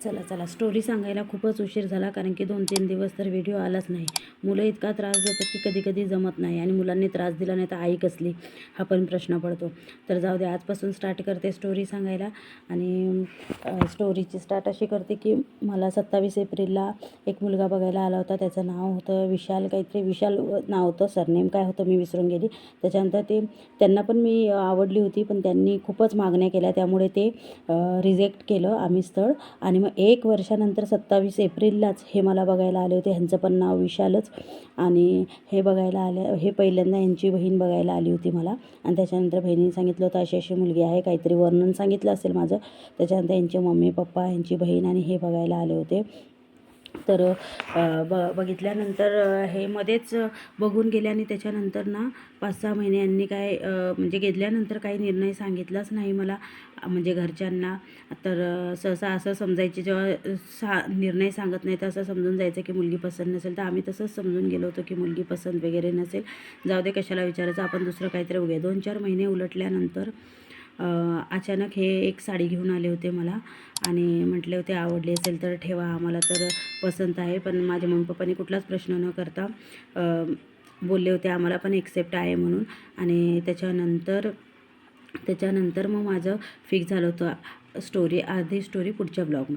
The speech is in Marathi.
चला चला स्टोरी सांगायला खूपच उशीर झाला, कारण की 2-3 दिवस तर व्हिडिओ आलाच नाही. मुलं इतका त्रास देतात की कधी-कधी जमत नाही, आणि मुलांनी त्रास दिला नाही तर आई कसली, हा पण प्रश्न पडतो. तर जाऊ दे, आजपासून स्टार्ट करते स्टोरी सांगायला. आणि स्टोरीची स्टार्ट अशी करते की मला 27 एप्रिलला एक मुलगा बघायला आला होता. त्याचं नाव होतं विशाल, काहीतरी विशाल नाव होतं, सरनेम काय होतं मी विसरून गेली. त्याच्यानंतर त्यांना पण मी आवडली होती, पण त्यांनी खूपच मागण्या केल्या, त्यामुळे ते रिजेक्ट केलं आम्ही स्थळ. आणि मग 1 वर्षानंतर 27 एप्रिललाच हे मला बघायला आले होते. ह्यांचं पण नाव विशालच. आणि हे पहिल्यांदा यांची बहीण बघायला आली होती मला. आणि त्याच्यानंतर बहिणीने सांगितलं होतं अशी अशी मुलगी आहे, काहीतरी वर्णन सांगितलं असेल माझं. त्याच्यानंतर यांचे मम्मी पप्पा, यांची बहीण आणि हे बघायला आले होते. तर बघितल्यानंतर हे मध्येच बघून गेले, आणि त्याच्यानंतर ना 5-6 महिन्यांनी म्हणजे घेतल्यानंतर काही निर्णय सांगितलाच नाही मला, म्हणजे घरच्यांना. तर सहसा असं समजायचे, जेव्हा निर्णय सांगत नाही तर असं समजून जायचं की मुलगी पसंत नसेल. तर आम्ही तसंच समजून गेलो होतो की मुलगी पसंत वगैरे नसेल, जाऊ दे कशाला विचारायचं, आपण दुसरं काहीतरी बघूया. 2-4 महिने उलटल्यानंतर अचानक हे एक साडी घेऊन आले होते मला, आणि म्हटले होते आवडली असेल तर ठेवा, आम्हाला तर पसंत आहे. पण माझ्या मम्मी पप्पांनी कुठलाच प्रश्न न करता बोलले होते आम्हाला पण एक्सेप्ट आहे म्हणून. आणि त्याच्यानंतर मग माझं फिक्स झालं होतं. अर्धी स्टोरी पुढच्या ब्लॉगमध्ये.